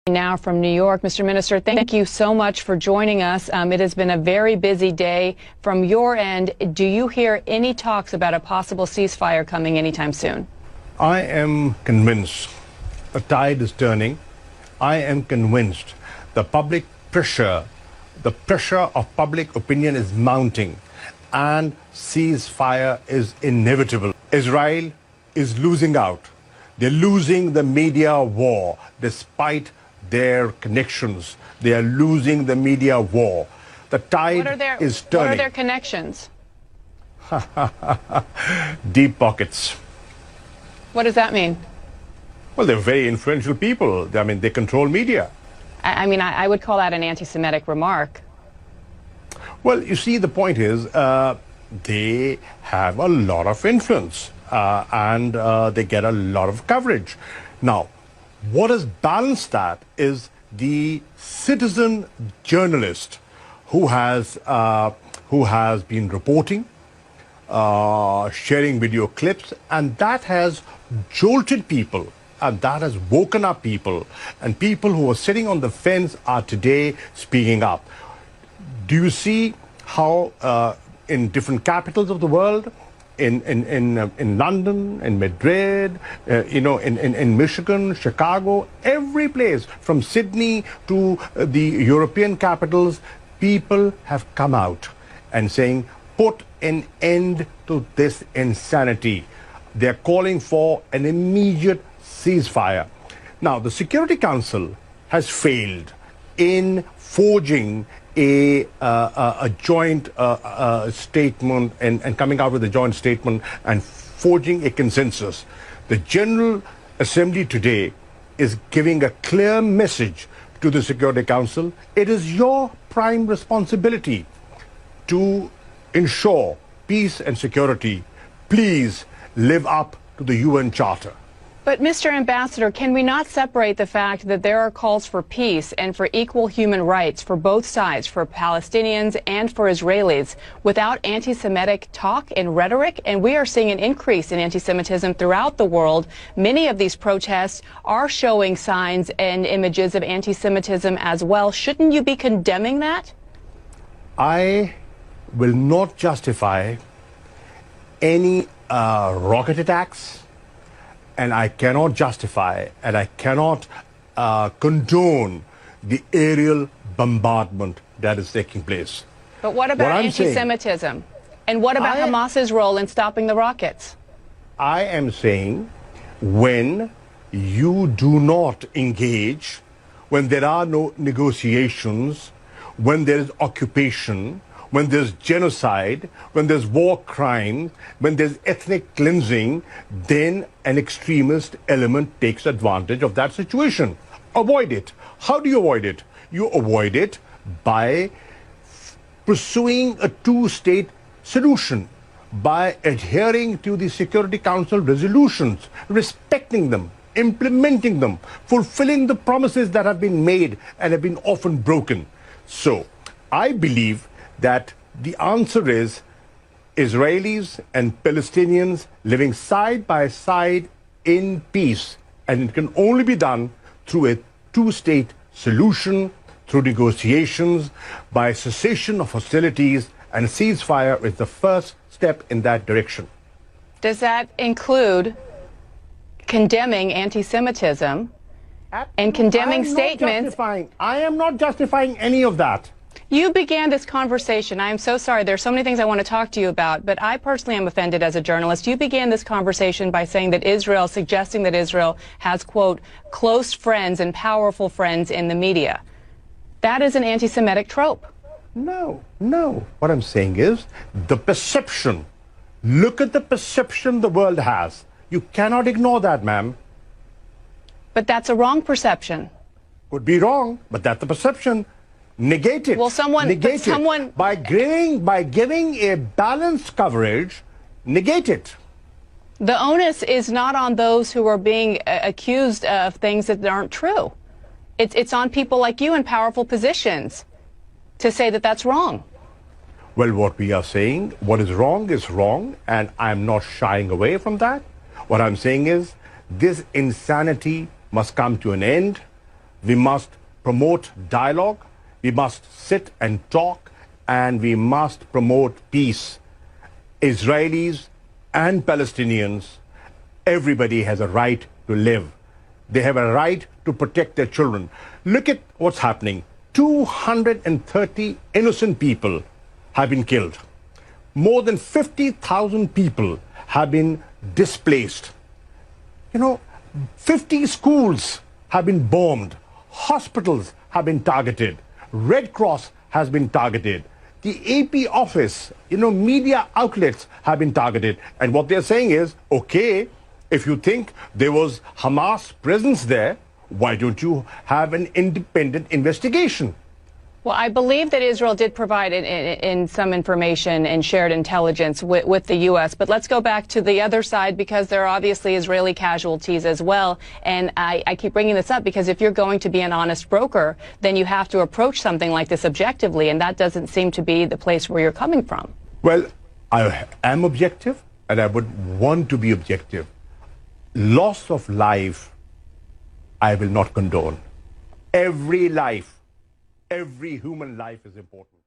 Now from New York. Mr. Minister, thank you so much for joining us. It has been a very busy day. From your end, do you hear any talks about a possible ceasefire coming anytime soon? I am convinced a tide is turning. I am convinced the public pressure, the pressure of public opinion is mounting, and ceasefire is inevitable. Israel is losing out. They're losing the media war despite their connections. They are losing the media war. The tide is turning. What are their connections? Deep pockets. What does that mean? Well, they're very influential people. I mean, they control media. I would call that an anti-Semitic remark. Well, you see, the point is they have a lot of influence and they get a lot of coverage. Now, what has balanced that is the citizen journalist who has been reporting, sharing video clips, and that has jolted people, and that has woken up people, and people who are sitting on the fence are today speaking up. Do you see how in different capitals of the world, in London, in Madrid, in Michigan, Chicago, every place, from Sydney to the European capitals, people have come out and saying, put an end to this insanity. They're calling for an immediate ceasefire. Now, the Security Council has failed in forging a joint statement and coming out with a joint statement and forging a consensus. The General Assembly today is giving a clear message to the Security Council. It is your prime responsibility to ensure peace and security. Please live up to the UN Charter. But, Mr. Ambassador, can we not separate the fact that there are calls for peace and for equal human rights for both sides, for Palestinians and for Israelis, without anti-Semitic talk and rhetoric? And we are seeing an increase in anti-Semitism throughout the world. Many of these protests are showing signs and images of anti-Semitism as well. Shouldn't you be condemning that? I will not justify any rocket attacks, and I cannot justify and I cannot condone the aerial bombardment that is taking place. But what about anti-Semitism? And what about Hamas's role in stopping the rockets? I am saying when you do not engage, when there are no negotiations, when there is occupation, when there's genocide, when there's war crime, when there's ethnic cleansing, then an extremist element takes advantage of that situation. Avoid it. How do you avoid it? You avoid it by pursuing a two-state solution, by adhering to the Security Council resolutions, respecting them, implementing them, fulfilling the promises that have been made and have been often broken. So, I believe that the answer is Israelis and Palestinians living side by side in peace, and it can only be done through a two-state solution, through negotiations, by cessation of hostilities, and a ceasefire is the first step in that direction. Does that include condemning anti-Semitism and condemning statements? I am not justifying any of that. You began this conversation. I am so sorry. There are so many things I want to talk to you about, but I personally am offended as a journalist. You began this conversation by saying that suggesting that Israel has, quote, close friends and powerful friends in the media. That is an anti-Semitic trope. No. What I'm saying is the perception. Look at the perception the world has. You cannot ignore that, ma'am. But that's a wrong perception. Could be wrong, but that's the perception. Negate it. Well, negate it. By giving a balanced coverage, negate it. The onus is not on those who are being accused of things that aren't true. It's on people like you in powerful positions to say that that's wrong. Well, what we are saying, what is wrong, and I'm not shying away from that. What I'm saying is this insanity must come to an end. we must promote dialogue, we must sit and talk, and we must promote peace. Israelis and Palestinians, everybody has a right to live. They have a right to protect their children. Look at what's happening. 230 innocent people have been killed. More than 50,000 people have been displaced. 50 schools have been bombed. Hospitals have been targeted. Red Cross has been targeted. The AP office, media outlets have been targeted. And what they're saying is, okay, if you think there was Hamas presence there, why don't you have an independent investigation? Well, I believe that Israel did provide in some information and shared intelligence with the U.S. But let's go back to the other side, because there are obviously Israeli casualties as well. And I keep bringing this up because if you're going to be an honest broker, then you have to approach something like this objectively. And that doesn't seem to be the place where you're coming from. Well, I am objective, and I would want to be objective. Loss of life, I will not condone. Every life, every human life is important.